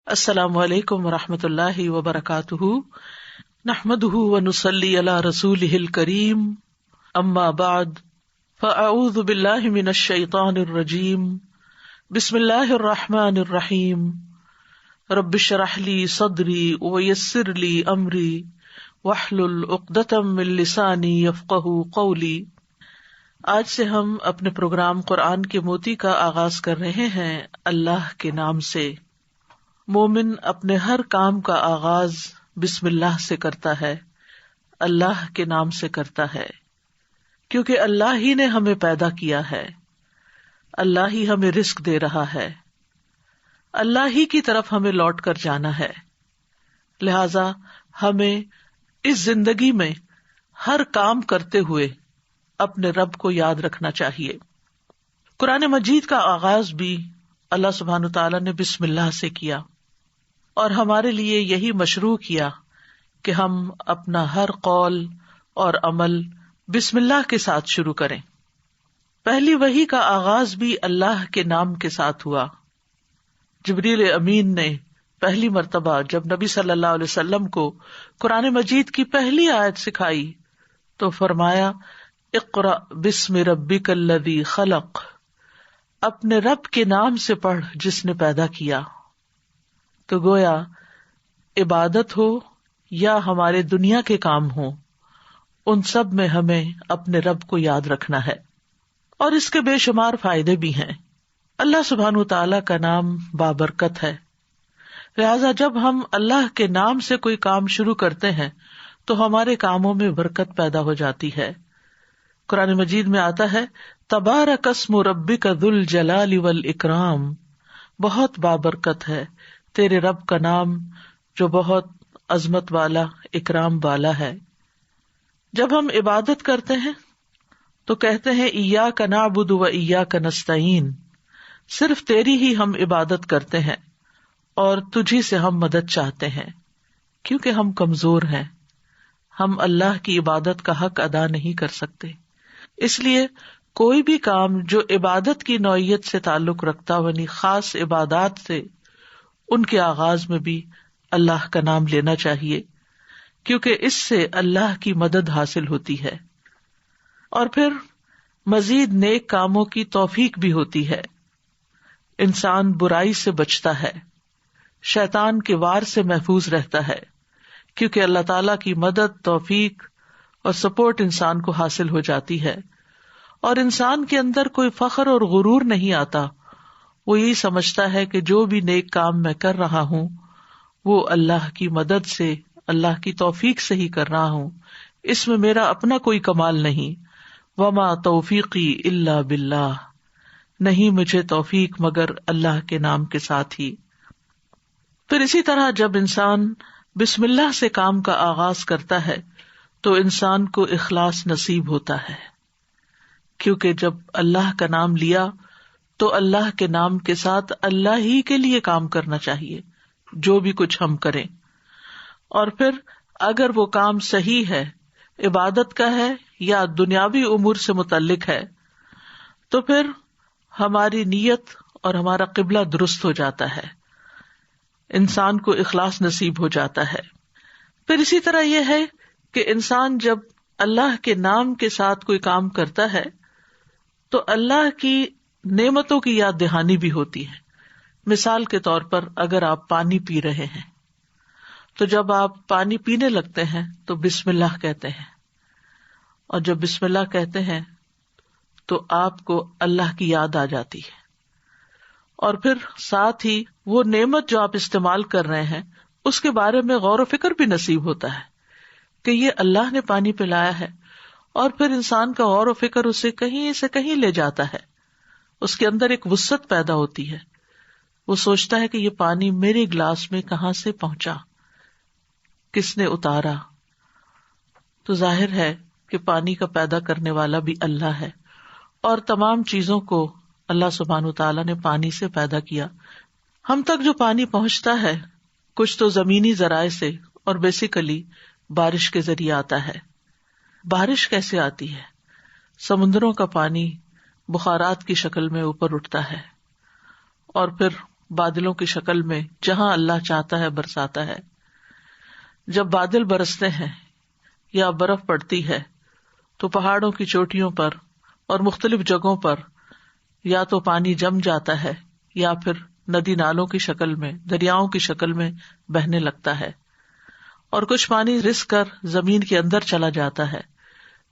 السلام علیکم ورحمۃ اللہ وبرکاتہ، نحمده ونصلی علی رسولہ الکریم، اما بعد فاعوذ باللہ من الشیطان الرجیم، بسم اللہ الرحمن الرحیم، رب اشرح لی صدری ویسر لی امری واحلل عقدۃ من لسانی یفقہوا قولی۔ آج سے ہم اپنے پروگرام قرآن کے موتی کا آغاز کر رہے ہیں اللہ کے نام سے۔ مومن اپنے ہر کام کا آغاز بسم اللہ سے کرتا ہے، اللہ کے نام سے کرتا ہے، کیونکہ اللہ ہی نے ہمیں پیدا کیا ہے، اللہ ہی ہمیں رزق دے رہا ہے، اللہ ہی کی طرف ہمیں لوٹ کر جانا ہے۔ لہذا ہمیں اس زندگی میں ہر کام کرتے ہوئے اپنے رب کو یاد رکھنا چاہیے۔ قرآن مجید کا آغاز بھی اللہ سبحانہ تعالیٰ نے بسم اللہ سے کیا، اور ہمارے لیے یہی مشروع کیا کہ ہم اپنا ہر قول اور عمل بسم اللہ کے ساتھ شروع کریں۔ پہلی وحی کا آغاز بھی اللہ کے نام کے ساتھ ہوا۔ جبریل امین نے پہلی مرتبہ جب نبی صلی اللہ علیہ وسلم کو قرآن مجید کی پہلی آیت سکھائی تو فرمایا، اقرأ بسم ربک الذی خلق، اپنے رب کے نام سے پڑھ جس نے پیدا کیا۔ تو گویا عبادت ہو یا ہمارے دنیا کے کام ہوں، ان سب میں ہمیں اپنے رب کو یاد رکھنا ہے، اور اس کے بے شمار فائدے بھی ہیں۔ اللہ سبحانہ تعالیٰ کا نام بابرکت ہے، لہذا جب ہم اللہ کے نام سے کوئی کام شروع کرتے ہیں تو ہمارے کاموں میں برکت پیدا ہو جاتی ہے۔ قرآن مجید میں آتا ہے، تبارک اسم ربک ذو الجلال والاکرام، بہت بابرکت ہے تیرے رب کا نام جو بہت عظمت والا، اکرام والا ہے۔ جب ہم عبادت کرتے ہیں تو کہتے ہیں ایاک نعبد و ایاک نستعین، صرف تیری ہی ہم عبادت کرتے ہیں اور تجھی سے ہم مدد چاہتے ہیں، کیونکہ ہم کمزور ہیں، ہم اللہ کی عبادت کا حق ادا نہیں کر سکتے۔ اس لیے کوئی بھی کام جو عبادت کی نوعیت سے تعلق رکھتا یعنی خاص عبادات سے، ان کے آغاز میں بھی اللہ کا نام لینا چاہیے، کیونکہ اس سے اللہ کی مدد حاصل ہوتی ہے، اور پھر مزید نیک کاموں کی توفیق بھی ہوتی ہے۔ انسان برائی سے بچتا ہے، شیطان کے وار سے محفوظ رہتا ہے، کیونکہ اللہ تعالیٰ کی مدد، توفیق اور سپورٹ انسان کو حاصل ہو جاتی ہے، اور انسان کے اندر کوئی فخر اور غرور نہیں آتا۔ وہ یہی سمجھتا ہے کہ جو بھی نیک کام میں کر رہا ہوں وہ اللہ کی مدد سے، اللہ کی توفیق سے ہی کر رہا ہوں، اس میں میرا اپنا کوئی کمال نہیں۔ وما توفیقی الا باللہ، نہیں مجھے توفیق مگر اللہ کے نام کے ساتھ ہی۔ پھر اسی طرح جب انسان بسم اللہ سے کام کا آغاز کرتا ہے تو انسان کو اخلاص نصیب ہوتا ہے، کیونکہ جب اللہ کا نام لیا تو اللہ کے نام کے ساتھ اللہ ہی کے لیے کام کرنا چاہیے، جو بھی کچھ ہم کریں۔ اور پھر اگر وہ کام صحیح ہے، عبادت کا ہے یا دنیاوی امور سے متعلق ہے، تو پھر ہماری نیت اور ہمارا قبلہ درست ہو جاتا ہے، انسان کو اخلاص نصیب ہو جاتا ہے۔ پھر اسی طرح یہ ہے کہ انسان جب اللہ کے نام کے ساتھ کوئی کام کرتا ہے تو اللہ کی نعمتوں کی یاد دہانی بھی ہوتی ہے۔ مثال کے طور پر اگر آپ پانی پی رہے ہیں تو جب آپ پانی پینے لگتے ہیں تو بسم اللہ کہتے ہیں، اور جب بسم اللہ کہتے ہیں تو آپ کو اللہ کی یاد آ جاتی ہے، اور پھر ساتھ ہی وہ نعمت جو آپ استعمال کر رہے ہیں اس کے بارے میں غور و فکر بھی نصیب ہوتا ہے کہ یہ اللہ نے پانی پلایا ہے، اور پھر انسان کا غور و فکر اسے کہیں سے کہیں لے جاتا ہے، اس کے اندر ایک وسعت پیدا ہوتی ہے، وہ سوچتا ہے کہ یہ پانی میرے گلاس میں کہاں سے پہنچا، کس نے اتارا۔ تو ظاہر ہے کہ پانی کا پیدا کرنے والا بھی اللہ ہے، اور تمام چیزوں کو اللہ سبحانہ تعالیٰ نے پانی سے پیدا کیا۔ ہم تک جو پانی پہنچتا ہے کچھ تو زمینی ذرائع سے اور بیسیکلی بارش کے ذریعے آتا ہے۔ بارش کیسے آتی ہے؟ سمندروں کا پانی بخارات کی شکل میں اوپر اٹھتا ہے، اور پھر بادلوں کی شکل میں جہاں اللہ چاہتا ہے برساتا ہے. جب بادل برستے ہیں یا برف پڑتی ہے تو پہاڑوں کی چوٹیوں پر اور مختلف جگہوں پر یا تو پانی جم جاتا ہے یا پھر ندی نالوں کی شکل میں، دریاؤں کی شکل میں بہنے لگتا ہے، اور کچھ پانی رس کر زمین کے اندر چلا جاتا ہے،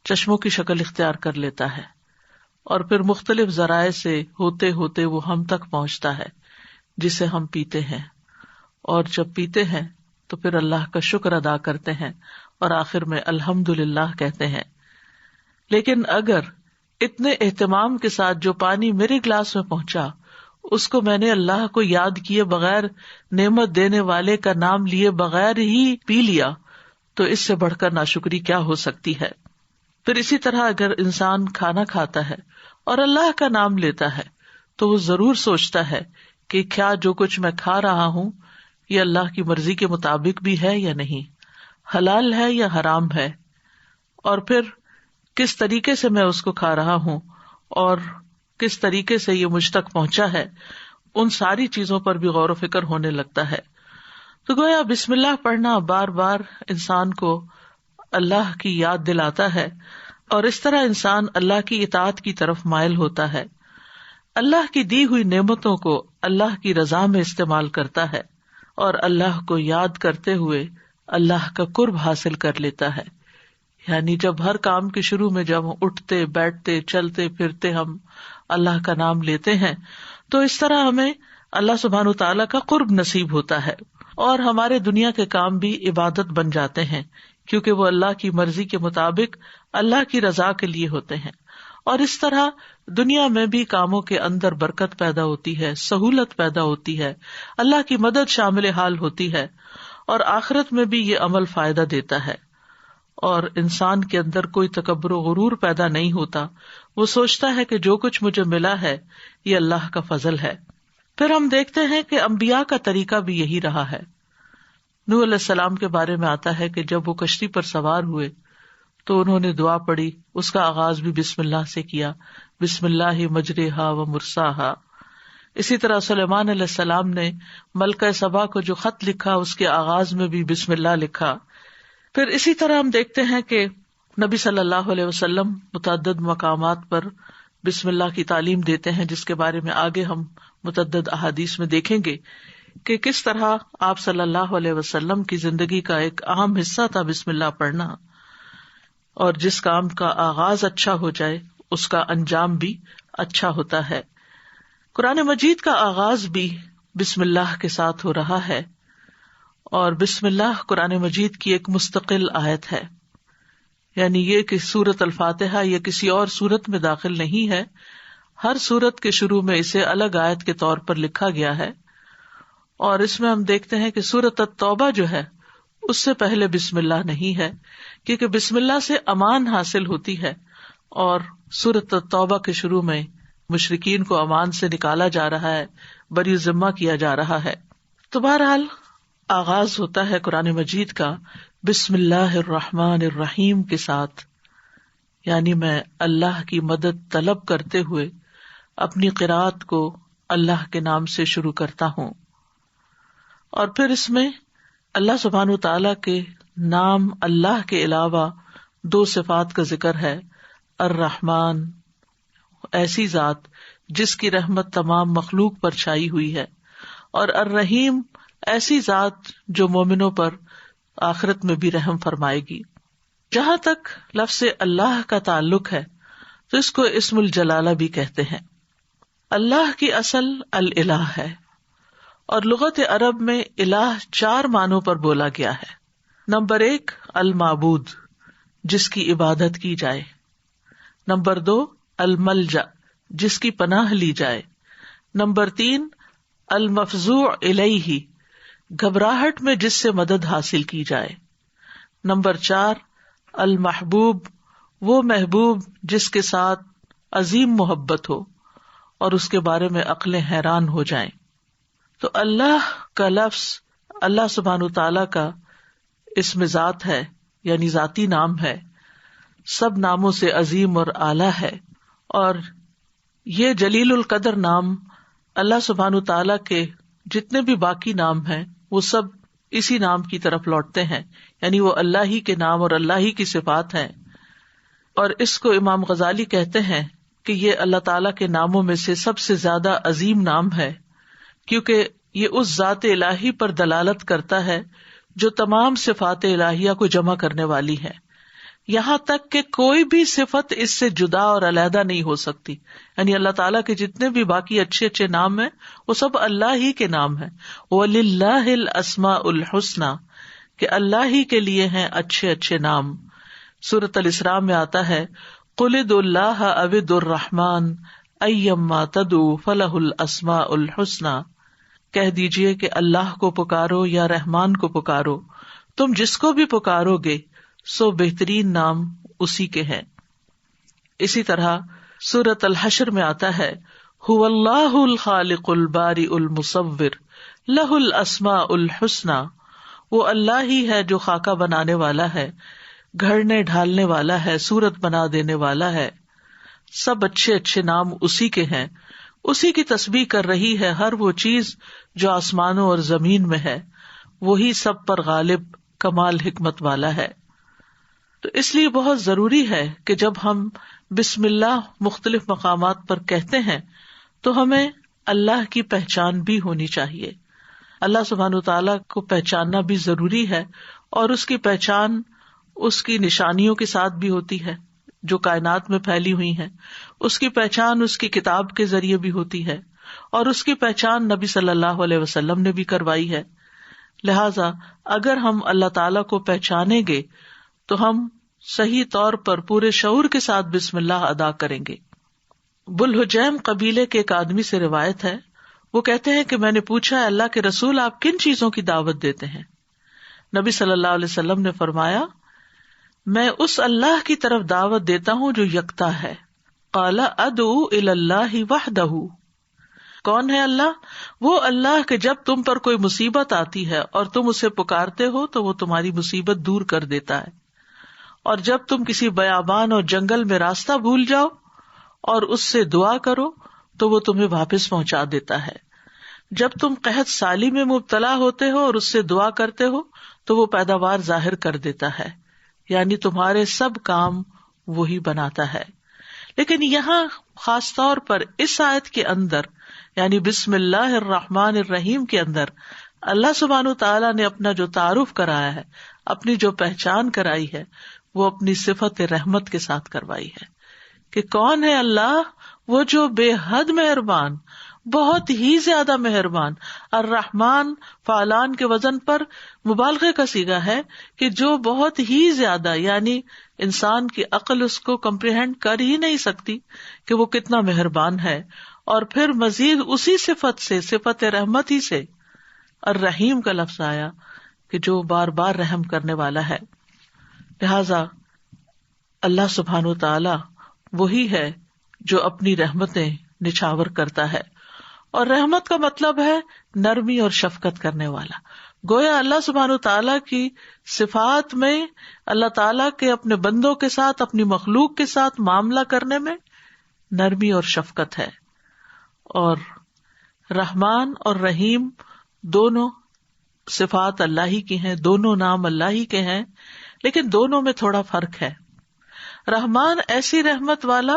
چشموں کی شکل اختیار کر لیتا ہے، اور پھر مختلف ذرائع سے ہوتے ہوتے وہ ہم تک پہنچتا ہے جسے ہم پیتے ہیں، اور جب پیتے ہیں تو پھر اللہ کا شکر ادا کرتے ہیں اور آخر میں الحمدللہ کہتے ہیں. لیکن اگر اتنے اہتمام کے ساتھ جو پانی میرے گلاس میں پہنچا اس کو میں نے اللہ کو یاد کیے بغیر، نعمت دینے والے کا نام لیے بغیر ہی پی لیا، تو اس سے بڑھ کر ناشکری کیا ہو سکتی ہے. پھر اسی طرح اگر انسان کھانا کھاتا ہے اور اللہ کا نام لیتا ہے تو وہ ضرور سوچتا ہے کہ کیا جو کچھ میں کھا رہا ہوں یہ اللہ کی مرضی کے مطابق بھی ہے یا نہیں، حلال ہے یا حرام ہے، اور پھر کس طریقے سے میں اس کو کھا رہا ہوں اور کس طریقے سے یہ مجھ تک پہنچا ہے. ان ساری چیزوں پر بھی غور و فکر ہونے لگتا ہے. تو گویا بسم اللہ پڑھنا بار بار انسان کو اللہ کی یاد دلاتا ہے، اور اس طرح انسان اللہ کی اطاعت کی طرف مائل ہوتا ہے، اللہ کی دی ہوئی نعمتوں کو اللہ کی رضا میں استعمال کرتا ہے، اور اللہ کو یاد کرتے ہوئے اللہ کا قرب حاصل کر لیتا ہے. یعنی جب ہر کام کے شروع میں جب ہم اٹھتے بیٹھتے چلتے پھرتے ہم اللہ کا نام لیتے ہیں تو اس طرح ہمیں اللہ سبحانہ تعالیٰ کا قرب نصیب ہوتا ہے، اور ہمارے دنیا کے کام بھی عبادت بن جاتے ہیں کیونکہ وہ اللہ کی مرضی کے مطابق اللہ کی رضا کے لیے ہوتے ہیں. اور اس طرح دنیا میں بھی کاموں کے اندر برکت پیدا ہوتی ہے، سہولت پیدا ہوتی ہے، اللہ کی مدد شامل حال ہوتی ہے، اور آخرت میں بھی یہ عمل فائدہ دیتا ہے، اور انسان کے اندر کوئی تکبر و غرور پیدا نہیں ہوتا. وہ سوچتا ہے کہ جو کچھ مجھے ملا ہے یہ اللہ کا فضل ہے. پھر ہم دیکھتے ہیں کہ انبیاء کا طریقہ بھی یہی رہا ہے. نوح علیہ السلام کے بارے میں آتا ہے کہ جب وہ کشتی پر سوار ہوئے تو انہوں نے دعا پڑھی، اس کا آغاز بھی بسم اللہ سے کیا، بسم اللہ مجریہا و مرساہا. اسی طرح سلیمان علیہ السلام نے ملکہ سبا کو جو خط لکھا اس کے آغاز میں بھی بسم اللہ لکھا. پھر اسی طرح ہم دیکھتے ہیں کہ نبی صلی اللہ علیہ وسلم متعدد مقامات پر بسم اللہ کی تعلیم دیتے ہیں، جس کے بارے میں آگے ہم متعدد احادیث میں دیکھیں گے کہ کس طرح آپ صلی اللہ علیہ وسلم کی زندگی کا ایک اہم حصہ تھا بسم اللہ پڑھنا، اور جس کام کا آغاز اچھا ہو جائے اس کا انجام بھی اچھا ہوتا ہے. قرآن مجید کا آغاز بھی بسم اللہ کے ساتھ ہو رہا ہے، اور بسم اللہ قرآن مجید کی ایک مستقل آیت ہے. یعنی یہ کہ سورۃ الفاتحہ یہ کسی اور سورت میں داخل نہیں ہے، ہر سورت کے شروع میں اسے الگ آیت کے طور پر لکھا گیا ہے. اور اس میں ہم دیکھتے ہیں کہ سورۃ التوبہ جو ہے اس سے پہلے بسم اللہ نہیں ہے، کیونکہ بسم اللہ سے امان حاصل ہوتی ہے، اور سورۃ التوبہ کے شروع میں مشرکین کو امان سے نکالا جا رہا ہے، بری ذمہ کیا جا رہا ہے. تو بہرحال آغاز ہوتا ہے قرآن مجید کا بسم اللہ الرحمن الرحیم کے ساتھ، یعنی میں اللہ کی مدد طلب کرتے ہوئے اپنی قرات کو اللہ کے نام سے شروع کرتا ہوں. اور پھر اس میں اللہ سبحانہ تعالیٰ کے نام اللہ کے علاوہ دو صفات کا ذکر ہے. الرحمن، ایسی ذات جس کی رحمت تمام مخلوق پر چھائی ہوئی ہے، اور الرحیم، ایسی ذات جو مومنوں پر آخرت میں بھی رحم فرمائے گی. جہاں تک لفظ اللہ کا تعلق ہے تو اس کو اسم الجلالہ بھی کہتے ہیں. اللہ کی اصل الالہ ہے، اور لغت عرب میں الہ 4 معنوں پر بولا گیا ہے. نمبر 1 المعبود، جس کی عبادت کی جائے. نمبر 2 الملجأ، جس کی پناہ لی جائے. نمبر 3 المفزوع الیہ، گھبراہٹ میں جس سے مدد حاصل کی جائے. نمبر 4 المحبوب، وہ محبوب جس کے ساتھ عظیم محبت ہو اور اس کے بارے میں عقلیں حیران ہو جائیں. تو اللہ کا لفظ اللہ سبحانہ تعالیٰ کا اسم ذات ہے، یعنی ذاتی نام ہے، سب ناموں سے عظیم اور اعلیٰ ہے. اور یہ جلیل القدر نام اللہ سبحانہ تعالیٰ کے جتنے بھی باقی نام ہیں وہ سب اسی نام کی طرف لوٹتے ہیں، یعنی وہ اللہ ہی کے نام اور اللہ ہی کی صفات ہیں. اور اس کو امام غزالی کہتے ہیں کہ یہ اللہ تعالیٰ کے ناموں میں سے سب سے زیادہ عظیم نام ہے، کیونکہ یہ اس ذات الہی پر دلالت کرتا ہے جو تمام صفات الہیہ کو جمع کرنے والی ہے، یہاں تک کہ کوئی بھی صفت اس سے جدا اور علیحدہ نہیں ہو سکتی. یعنی اللہ تعالیٰ کے جتنے بھی باقی اچھے اچھے نام ہیں وہ سب اللہ ہی کے نام ہیں. وَلِلَّهِ الْأَسْمَاءُ الْحُسْنَى، کہ اللہ ہی کے لیے ہیں اچھے اچھے نام. سورۃ الاسراء میں آتا ہے قُلِ ادْعُوا اللَّهَ أَوِ ادْعُوا الرَّحْمَٰنَ أَيَّمَّا تَدْعُوا فَلَهُ الْأَسْمَاءُ الْحُسْنَى، کہہ دیجئے کہ اللہ کو پکارو یا رحمان کو پکارو، تم جس کو بھی پکارو گے سو بہترین نام اسی کے ہیں. اسی طرح سورۃ الحشر میں آتا ہے هُوَ اللَّهُ الْخَالِقُ الْبَارِئُ الْمُصَوِّرُ لَهُ الْأَسْمَاءُ الْحُسْنَى، وہ اللہ ہی ہے جو خاکہ بنانے والا ہے، گھڑنے ڈھالنے والا ہے، صورت بنا دینے والا ہے. سب اچھے اچھے نام اسی کے ہیں. اسی کی تسبیح کر رہی ہے ہر وہ چیز جو آسمانوں اور زمین میں ہے، وہی سب پر غالب کمال حکمت والا ہے. تو اس لیے بہت ضروری ہے کہ جب ہم بسم اللہ مختلف مقامات پر کہتے ہیں تو ہمیں اللہ کی پہچان بھی ہونی چاہیے. اللہ سبحانہ وتعالیٰ کو پہچاننا بھی ضروری ہے، اور اس کی پہچان اس کی نشانیوں کے ساتھ بھی ہوتی ہے جو کائنات میں پھیلی ہوئی ہیں. اس کی پہچان اس کی کتاب کے ذریعے بھی ہوتی ہے، اور اس کی پہچان نبی صلی اللہ علیہ وسلم نے بھی کروائی ہے. لہذا اگر ہم اللہ تعالیٰ کو پہچانیں گے تو ہم صحیح طور پر پورے شعور کے ساتھ بسم اللہ ادا کریں گے. بلحجیم قبیلے کے ایک آدمی سے روایت ہے، وہ کہتے ہیں کہ میں نے پوچھا اللہ کے رسول آپ کن چیزوں کی دعوت دیتے ہیں؟ نبی صلی اللہ علیہ وسلم نے فرمایا میں اس اللہ کی طرف دعوت دیتا ہوں جو یکتا ہے. قال ادعو الی اللہ وحدہ، کون ہے اللہ؟ وہ اللہ کہ جب تم پر کوئی مصیبت آتی ہے اور تم اسے پکارتے ہو تو وہ تمہاری مصیبت دور کر دیتا ہے، اور جب تم کسی بیابان اور جنگل میں راستہ بھول جاؤ اور اس سے دعا کرو تو وہ تمہیں واپس پہنچا دیتا ہے. جب تم قحط سالی میں مبتلا ہوتے ہو اور اس سے دعا کرتے ہو تو وہ پیداوار ظاہر کر دیتا ہے، یعنی تمہارے سب کام وہی بناتا ہے. لیکن یہاں خاص طور پر اس آیت کے اندر یعنی بسم اللہ الرحمن الرحیم کے اندر اللہ سبحانہ تعالیٰ نے اپنا جو تعارف کرایا ہے، اپنی جو پہچان کرائی ہے، وہ اپنی صفت رحمت کے ساتھ کروائی ہے کہ کون ہے اللہ؟ وہ جو بے حد مہربان، بہت ہی زیادہ مہربان. الرحمن فعلان کے وزن پر مبالغے کا صیغہ ہے کہ جو بہت ہی زیادہ، یعنی انسان کی عقل اس کو کمپریہینڈ کر ہی نہیں سکتی کہ وہ کتنا مہربان ہے. اور پھر مزید اسی صفت سے، صفت رحمت ہی سے الرحیم کا لفظ آیا کہ جو بار بار رحم کرنے والا ہے. لہذا اللہ سبحانہ تعالی وہی ہے جو اپنی رحمتیں نچھاور کرتا ہے، اور رحمت کا مطلب ہے نرمی اور شفقت کرنے والا. گویا اللہ سبحانہ تعالیٰ کی صفات میں اللہ تعالیٰ کے اپنے بندوں کے ساتھ، اپنی مخلوق کے ساتھ معاملہ کرنے میں نرمی اور شفقت ہے. اور رحمان اور رحیم دونوں صفات اللہ ہی کی ہیں، دونوں نام اللہ ہی کے ہیں، لیکن دونوں میں تھوڑا فرق ہے. رحمان ایسی رحمت والا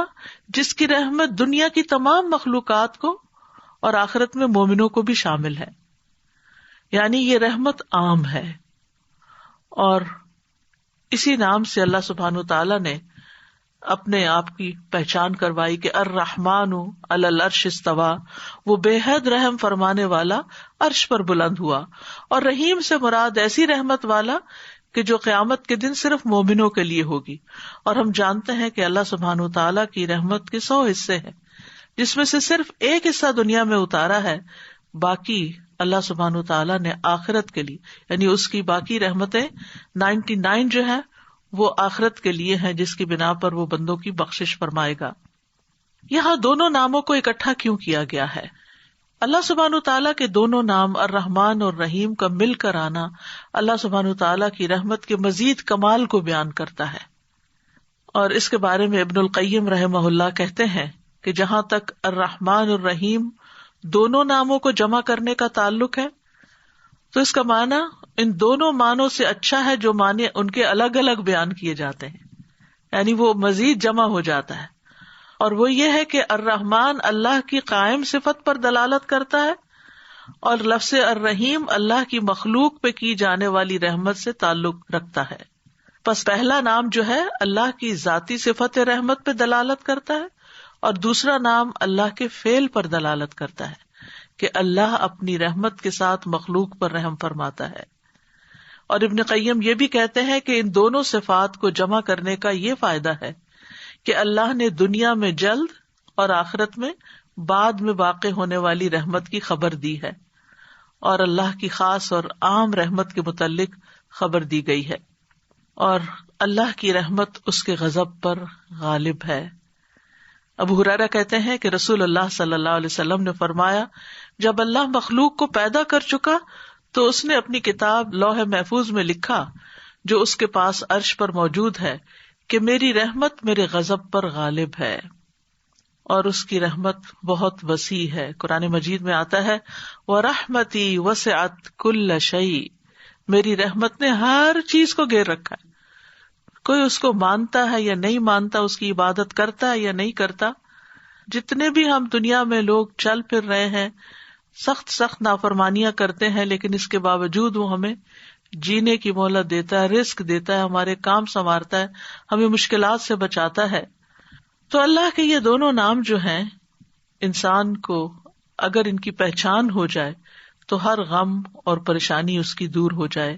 جس کی رحمت دنیا کی تمام مخلوقات کو اور آخرت میں مومنوں کو بھی شامل ہے، یعنی یہ رحمت عام ہے. اور اسی نام سے اللہ سبحانہ تعالیٰ نے اپنے آپ کی پہچان کروائی کہ الرحمن علی العرش استویٰ، وہ بے حد رحم فرمانے والا عرش پر بلند ہوا. اور رحیم سے مراد ایسی رحمت والا کہ جو قیامت کے دن صرف مومنوں کے لیے ہوگی. اور ہم جانتے ہیں کہ اللہ سبحانہ تعالیٰ کی رحمت کے 100 حصے ہیں، جس میں سے صرف ایک حصہ دنیا میں اتارا ہے، باقی اللہ سبحانہ تعالیٰ نے آخرت کے لیے، یعنی اس کی باقی رحمتیں 99 جو ہیں وہ آخرت کے لیے ہیں، جس کی بنا پر وہ بندوں کی بخشش فرمائے گا. یہاں دونوں ناموں کو اکٹھا کیوں کیا گیا ہے؟ اللہ سبحانہ تعالیٰ کے دونوں نام الرحمن اور رحیم کا مل کر آنا اللہ سبحانہ تعالیٰ کی رحمت کے مزید کمال کو بیان کرتا ہے. اور اس کے بارے میں ابن القیم رحمہ اللہ کہتے ہیں کہ جہاں تک الرحمن الرحیم دونوں ناموں کو جمع کرنے کا تعلق ہے، تو اس کا معنی ان دونوں معنوں سے اچھا ہے جو معنی ان کے الگ الگ بیان کیے جاتے ہیں، یعنی وہ مزید جمع ہو جاتا ہے. اور وہ یہ ہے کہ الرحمن اللہ کی قائم صفت پر دلالت کرتا ہے، اور لفظ الرحیم اللہ کی مخلوق پہ کی جانے والی رحمت سے تعلق رکھتا ہے. پس پہلا نام جو ہے اللہ کی ذاتی صفت رحمت پہ دلالت کرتا ہے، اور دوسرا نام اللہ کے فعل پر دلالت کرتا ہے کہ اللہ اپنی رحمت کے ساتھ مخلوق پر رحم فرماتا ہے. اور ابن قیم یہ بھی کہتے ہیں کہ ان دونوں صفات کو جمع کرنے کا یہ فائدہ ہے کہ اللہ نے دنیا میں جلد اور آخرت میں بعد میں واقع ہونے والی رحمت کی خبر دی ہے، اور اللہ کی خاص اور عام رحمت کے متعلق خبر دی گئی ہے، اور اللہ کی رحمت اس کے غضب پر غالب ہے. ابو ہریرہ کہتے ہیں کہ رسول اللہ صلی اللہ علیہ وسلم نے فرمایا، جب اللہ مخلوق کو پیدا کر چکا تو اس نے اپنی کتاب لوح محفوظ میں لکھا جو اس کے پاس عرش پر موجود ہے کہ میری رحمت میرے غضب پر غالب ہے، اور اس کی رحمت بہت وسیع ہے. قرآن مجید میں آتا ہے وَرَحْمَتِي وَسِعَتْ كُلَّ شَيْءٍ، میری رحمت نے ہر چیز کو گھیر رکھا ہے. کوئی اس کو مانتا ہے یا نہیں مانتا، اس کی عبادت کرتا ہے یا نہیں کرتا، جتنے بھی ہم دنیا میں لوگ چل پھر رہے ہیں، سخت نافرمانیاں کرتے ہیں، لیکن اس کے باوجود وہ ہمیں جینے کی مہلت دیتا ہے، رزق دیتا ہے، ہمارے کام سنوارتا ہے، ہمیں مشکلات سے بچاتا ہے. تو اللہ کے یہ دونوں نام جو ہیں، انسان کو اگر ان کی پہچان ہو جائے تو ہر غم اور پریشانی اس کی دور ہو جائے،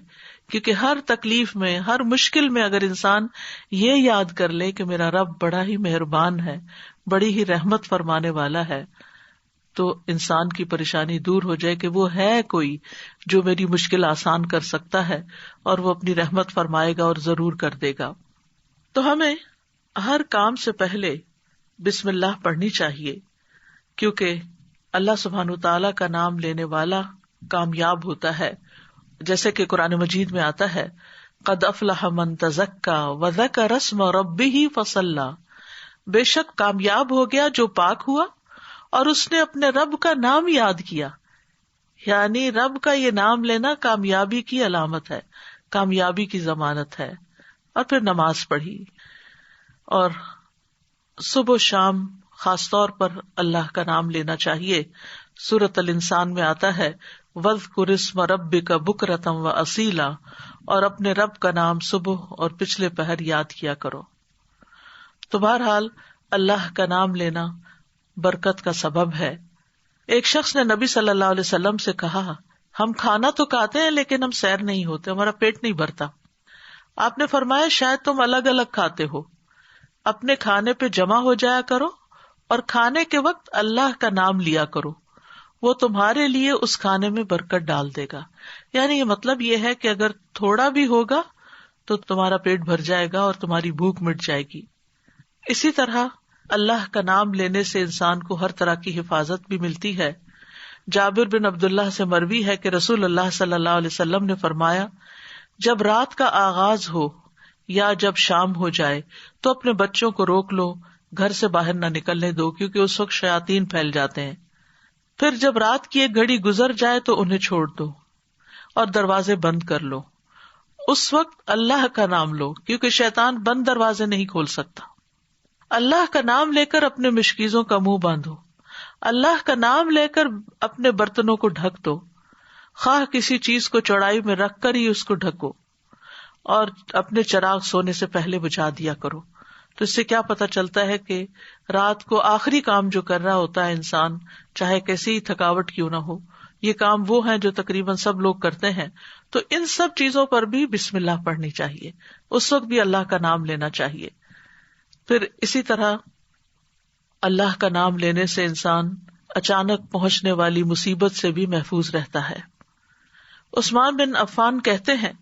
کیونکہ ہر تکلیف میں، ہر مشکل میں اگر انسان یہ یاد کر لے کہ میرا رب بڑا ہی مہربان ہے، بڑی ہی رحمت فرمانے والا ہے، تو انسان کی پریشانی دور ہو جائے کہ وہ ہے کوئی جو میری مشکل آسان کر سکتا ہے، اور وہ اپنی رحمت فرمائے گا اور ضرور کر دے گا. تو ہمیں ہر کام سے پہلے بسم اللہ پڑھنی چاہیے، کیونکہ اللہ سبحانہ تعالیٰ کا نام لینے والا کامیاب ہوتا ہے. جیسے کہ قرآن مجید میں آتا ہے قد افلح من تزکا وذکر اسم ربہ فصلی، بے شک کامیاب ہو گیا جو پاک ہوا اور اس نے اپنے رب کا نام یاد کیا. یعنی رب کا یہ نام لینا کامیابی کی علامت ہے، کامیابی کی ضمانت ہے. اور پھر نماز پڑھی، اور صبح و شام خاص طور پر اللہ کا نام لینا چاہیے. سورۃ الانسان میں آتا ہے وَاذْكُرِ اسْمَ رَبِّكَ بُكْرَةً وَأَصِيلًا، اور اپنے رب کا نام صبح اور پچھلے پہر یاد کیا کرو. تو بہرحال اللہ کا نام لینا برکت کا سبب ہے. ایک شخص نے نبی صلی اللہ علیہ وسلم سے کہا، ہم کھانا تو کھاتے ہیں لیکن ہم سیر نہیں ہوتے، ہمارا پیٹ نہیں بھرتا. آپ نے فرمایا شاید تم الگ الگ کھاتے ہو، اپنے کھانے پہ جمع ہو جایا کرو اور کھانے کے وقت اللہ کا نام لیا کرو، وہ تمہارے لیے اس کھانے میں برکت ڈال دے گا. یعنی یہ مطلب یہ ہے کہ اگر تھوڑا بھی ہوگا تو تمہارا پیٹ بھر جائے گا اور تمہاری بھوک مٹ جائے گی. اسی طرح اللہ کا نام لینے سے انسان کو ہر طرح کی حفاظت بھی ملتی ہے. جابر بن عبداللہ سے مروی ہے کہ رسول اللہ صلی اللہ علیہ وسلم نے فرمایا، جب رات کا آغاز ہو یا جب شام ہو جائے تو اپنے بچوں کو روک لو، گھر سے باہر نہ نکلنے دو، کیونکہ اس وقت شیاطین پھیل جاتے ہیں. پھر جب رات کی ایک گھڑی گزر جائے تو انہیں چھوڑ دو اور دروازے بند کر لو. اس وقت اللہ کا نام لو، کیونکہ شیطان بند دروازے نہیں کھول سکتا. اللہ کا نام لے کر اپنے مشکیزوں کا منہ باندھو، اللہ کا نام لے کر اپنے برتنوں کو ڈھک دو، خواہ کسی چیز کو چوڑائی میں رکھ کر ہی اس کو ڈھکو، اور اپنے چراغ سونے سے پہلے بجھا دیا کرو. تو اس سے کیا پتا چلتا ہے کہ رات کو آخری کام جو کر رہا ہوتا ہے انسان، چاہے کیسی ہی تھکاوٹ کیوں نہ ہو، یہ کام وہ ہیں جو تقریباً سب لوگ کرتے ہیں، تو ان سب چیزوں پر بھی بسم اللہ پڑھنی چاہیے، اس وقت بھی اللہ کا نام لینا چاہیے. پھر اسی طرح اللہ کا نام لینے سے انسان اچانک پہنچنے والی مصیبت سے بھی محفوظ رہتا ہے. عثمان بن عفان کہتے ہیں،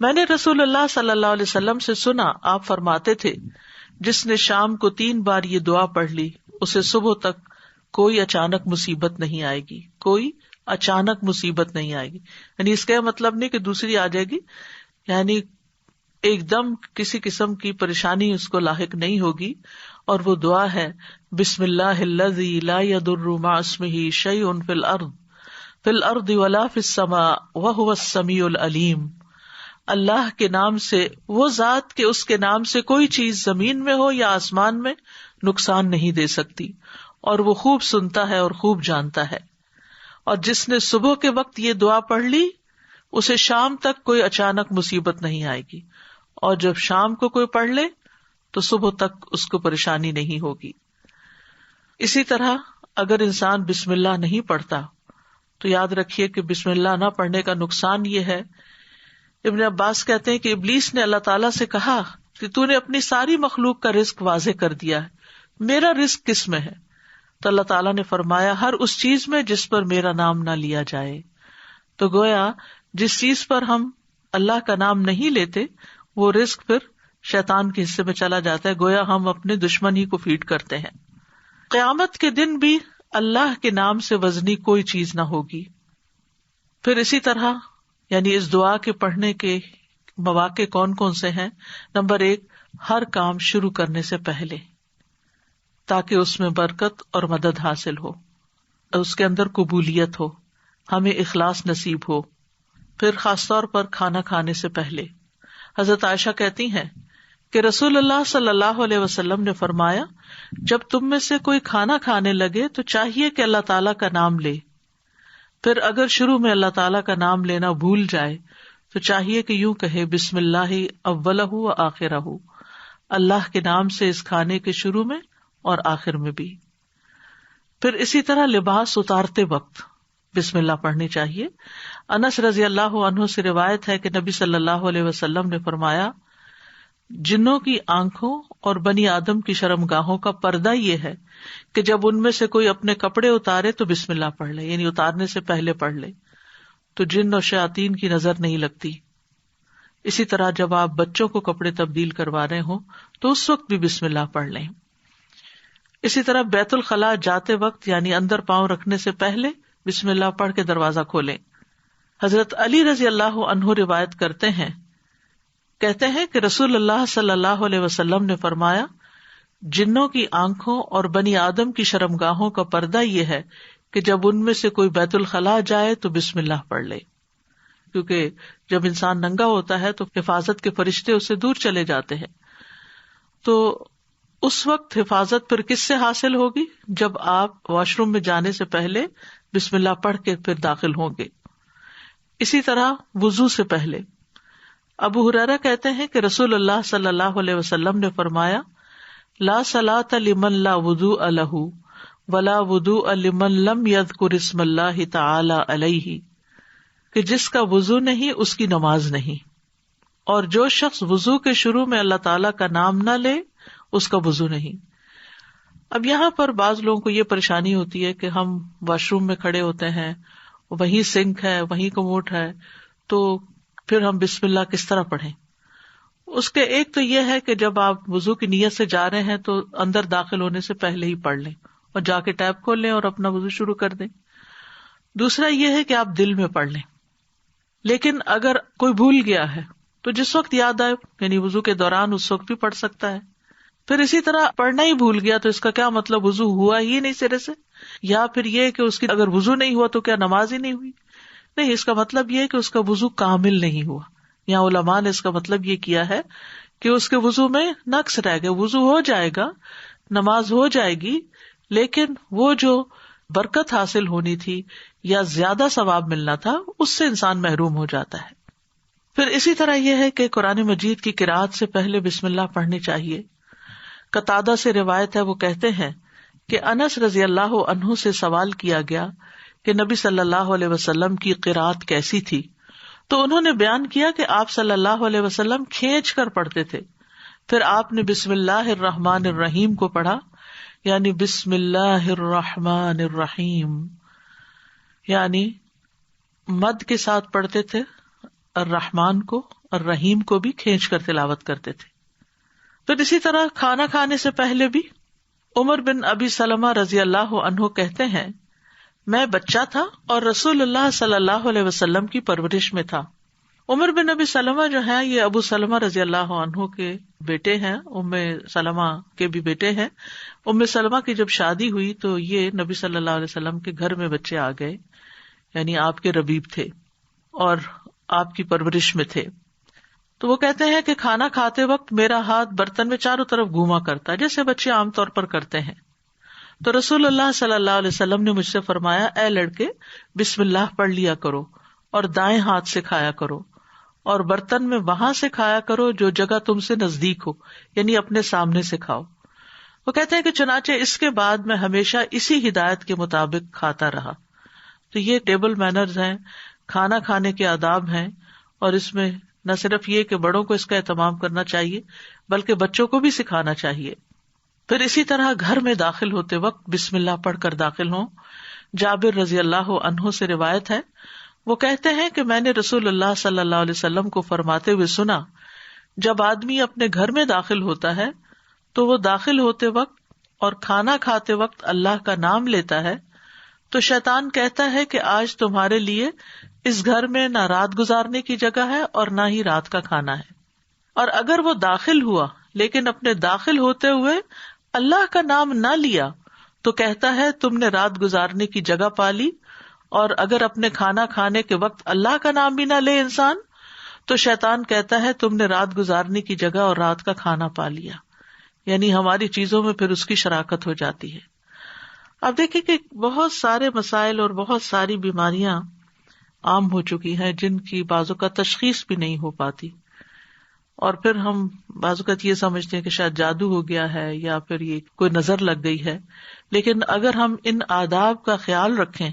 میں نے رسول اللہ صلی اللہ علیہ وسلم سے سنا، آپ فرماتے تھے، جس نے شام کو 3 بار یہ دعا پڑھ لی اسے صبح تک کوئی اچانک مصیبت نہیں آئے گی، کوئی اچانک مصیبت نہیں آئے گی. یعنی اس کا مطلب نہیں کہ دوسری آ جائے گی، یعنی ایک دم کسی قسم کی پریشانی اس کو لاحق نہیں ہوگی. اور وہ دعا ہے بسم اللہ الذی لا یضر مع اسمہ شیء فی الارض ولا فی السماء وہو السمیع العلیم. اللہ کے نام سے، وہ ذات کہ اس کے نام سے کوئی چیز زمین میں ہو یا آسمان میں نقصان نہیں دے سکتی، اور وہ خوب سنتا ہے اور خوب جانتا ہے. اور جس نے صبح کے وقت یہ دعا پڑھ لی اسے شام تک کوئی اچانک مصیبت نہیں آئے گی، اور جب شام کو کوئی پڑھ لے تو صبح تک اس کو پریشانی نہیں ہوگی. اسی طرح اگر انسان بسم اللہ نہیں پڑھتا تو یاد رکھیے کہ بسم اللہ نہ پڑھنے کا نقصان یہ ہے. ابن عباس کہتے ہیں کہ ابلیس نے اللہ تعالیٰ سے کہا کہ تو نے اپنی ساری مخلوق کا رزق واضح کر دیا ہے، میرا رزق کس میں ہے؟ تو اللہ تعالیٰ نے فرمایا ہر اس چیز میں جس پر میرا نام نہ لیا جائے. تو گویا جس چیز پر ہم اللہ کا نام نہیں لیتے وہ رزق پھر شیطان کے حصے میں چلا جاتا ہے، گویا ہم اپنے دشمن ہی کو فیڈ کرتے ہیں. قیامت کے دن بھی اللہ کے نام سے وزنی کوئی چیز نہ ہوگی. پھر اسی طرح یعنی اس دعا کے پڑھنے کے مواقع کون کون سے ہیں؟ نمبر 1، ہر کام شروع کرنے سے پہلے، تاکہ اس میں برکت اور مدد حاصل ہو، اس کے اندر قبولیت ہو، ہمیں اخلاص نصیب ہو. پھر خاص طور پر کھانا کھانے سے پہلے حضرت عائشہ کہتی ہیں کہ رسول اللہ صلی اللہ علیہ وسلم نے فرمایا جب تم میں سے کوئی کھانا کھانے لگے تو چاہیے کہ اللہ تعالیٰ کا نام لے. پھر اگر شروع میں اللہ تعالیٰ کا نام لینا بھول جائے تو چاہیے کہ یوں کہے بسم اللہ اولہ و آخرہ، اللہ کے نام سے اس کھانے کے شروع میں اور آخر میں بھی. پھر اسی طرح لباس اتارتے وقت بسم اللہ پڑھنی چاہیے. انس رضی اللہ عنہ سے روایت ہے کہ نبی صلی اللہ علیہ وسلم نے فرمایا جنوں کی آنکھوں اور بنی آدم کی شرمگاہوں کا پردہ یہ ہے کہ جب ان میں سے کوئی اپنے کپڑے اتارے تو بسم اللہ پڑھ لے، یعنی اتارنے سے پہلے پڑھ لے، تو جن اور شیاطین کی نظر نہیں لگتی. اسی طرح جب آپ بچوں کو کپڑے تبدیل کروا رہے ہوں تو اس وقت بھی بسم اللہ پڑھ لیں. اسی طرح بیت الخلاء جاتے وقت یعنی اندر پاؤں رکھنے سے پہلے بسم اللہ پڑھ کے دروازہ کھولیں. حضرت علی رضی اللہ عنہ روایت کرتے ہیں، کہتے ہیں کہ رسول اللہ صلی اللہ علیہ وسلم نے فرمایا جنوں کی آنکھوں اور بنی آدم کی شرمگاہوں کا پردہ یہ ہے کہ جب ان میں سے کوئی بیت الخلاء جائے تو بسم اللہ پڑھ لے، کیونکہ جب انسان ننگا ہوتا ہے تو حفاظت کے فرشتے اس سے دور چلے جاتے ہیں. تو اس وقت حفاظت پھر کس سے حاصل ہوگی؟ جب آپ واش روم میں جانے سے پہلے بسم اللہ پڑھ کے پھر داخل ہوں گے. اسی طرح وضو سے پہلے ابو ہریرہ کہتے ہیں کہ رسول اللہ صلی اللہ علیہ وسلم نے فرمایا لا صلاۃ لمن لا وضوء لہ ولا وضوء لمن لم یذکر اسم اللہ تعالی علیہ، کہ جس کا وضو نہیں اس کی نماز نہیں، اور جو شخص وضو کے شروع میں اللہ تعالی کا نام نہ لے اس کا وضو نہیں. اب یہاں پر بعض لوگوں کو یہ پریشانی ہوتی ہے کہ ہم واش روم میں کھڑے ہوتے ہیں، وہیں سنک ہے، وہیں کموڈ ہے، تو پھر ہم بسم اللہ کس طرح پڑھیں؟ اس کے ایک تو یہ ہے کہ جب آپ وضو کی نیت سے جا رہے ہیں تو اندر داخل ہونے سے پہلے ہی پڑھ لیں اور جا کے ٹیپ کھول لیں اور اپنا وضو شروع کر دیں. دوسرا یہ ہے کہ آپ دل میں پڑھ لیں. لیکن اگر کوئی بھول گیا ہے تو جس وقت یاد آئے یعنی وضو کے دوران اس وقت بھی پڑھ سکتا ہے. پھر اسی طرح پڑھنا ہی بھول گیا تو اس کا کیا مطلب وضو ہوا ہی نہیں سرے سے، یا پھر یہ کہ اس کی اگر وضو نہیں ہوا تو کیا نماز ہی نہیں ہوئی؟ نہیں، اس کا مطلب یہ کہ اس کا وضو کامل نہیں ہوا. یہاں علماء نے اس کا مطلب یہ کیا ہے کہ اس کے وضو میں نقص رہ گیا. وضو ہو جائے گا، نماز ہو جائے گی، لیکن وہ جو برکت حاصل ہونی تھی یا زیادہ ثواب ملنا تھا اس سے انسان محروم ہو جاتا ہے. پھر اسی طرح یہ ہے کہ قرآن مجید کی قرأت سے پہلے بسم اللہ پڑھنی چاہیے. قتادہ سے روایت ہے، وہ کہتے ہیں کہ انس رضی اللہ عنہ سے سوال کیا گیا کہ نبی صلی اللہ علیہ وسلم کی قرأت کیسی تھی، تو انہوں نے بیان کیا کہ آپ صلی اللہ علیہ وسلم کھینچ کر پڑھتے تھے. پھر آپ نے بسم اللہ الرحمن الرحیم کو پڑھا، یعنی بسم اللہ الرحمن الرحیم، یعنی مد کے ساتھ پڑھتے تھے الرحمن کو، الرحیم کو بھی کھینچ کر تلاوت کرتے تھے. پھر اسی طرح کھانا کھانے سے پہلے بھی عمر بن ابی سلمہ رضی اللہ عنہ کہتے ہیں میں بچہ تھا اور رسول اللہ صلی اللہ علیہ وسلم کی پرورش میں تھا. عمر بن ابی سلمہ جو ہیں یہ ابو سلمہ رضی اللہ عنہ کے بیٹے ہیں، ام سلمہ کے بھی بیٹے ہیں. ام سلمہ کی جب شادی ہوئی تو یہ نبی صلی اللہ علیہ وسلم کے گھر میں بچے آ گئے، یعنی آپ کے ربیب تھے اور آپ کی پرورش میں تھے. تو وہ کہتے ہیں کہ کھانا کھاتے وقت میرا ہاتھ برتن میں چاروں طرف گھوما کرتا جیسے بچے عام طور پر کرتے ہیں. تو رسول اللہ صلی اللہ علیہ وسلم نے مجھ سے فرمایا، اے لڑکے بسم اللہ پڑھ لیا کرو اور دائیں ہاتھ سے کھایا کرو، اور برتن میں وہاں سے کھایا کرو جو جگہ تم سے نزدیک ہو، یعنی اپنے سامنے سے کھاؤ. وہ کہتے ہیں کہ چنانچہ اس کے بعد میں ہمیشہ اسی ہدایت کے مطابق کھاتا رہا. تو یہ ٹیبل مینرز ہیں، کھانا کھانے کے آداب ہیں، اور اس میں نہ صرف یہ کہ بڑوں کو اس کا اہتمام کرنا چاہیے بلکہ بچوں کو بھی سکھانا چاہیے. پھر اسی طرح گھر میں داخل ہوتے وقت بسم اللہ پڑھ کر داخل ہوں. جابر رضی اللہ عنہ سے روایت ہے، وہ کہتے ہیں کہ میں نے رسول اللہ صلی اللہ علیہ وسلم کو فرماتے ہوئے سنا، جب آدمی اپنے گھر میں داخل ہوتا ہے تو وہ داخل ہوتے وقت اور کھانا کھاتے وقت اللہ کا نام لیتا ہے تو شیطان کہتا ہے کہ آج تمہارے لیے اس گھر میں نہ رات گزارنے کی جگہ ہے اور نہ ہی رات کا کھانا ہے. اور اگر وہ داخل ہوا لیکن اپنے داخل ہوتے ہوئے اللہ کا نام نہ لیا تو کہتا ہے تم نے رات گزارنے کی جگہ پا لی. اور اگر اپنے کھانا کھانے کے وقت اللہ کا نام بھی نہ لے انسان تو شیطان کہتا ہے تم نے رات گزارنے کی جگہ اور رات کا کھانا پا لیا. یعنی ہماری چیزوں میں پھر اس کی شراکت ہو جاتی ہے. اب دیکھیں کہ بہت سارے مسائل اور بہت ساری بیماریاں عام ہو چکی ہیں جن کی بعض اوقات تشخیص بھی نہیں ہو پاتی، اور پھر ہم بعض اوقات یہ سمجھتے ہیں کہ شاید جادو ہو گیا ہے یا پھر یہ کوئی نظر لگ گئی ہے. لیکن اگر ہم ان آداب کا خیال رکھیں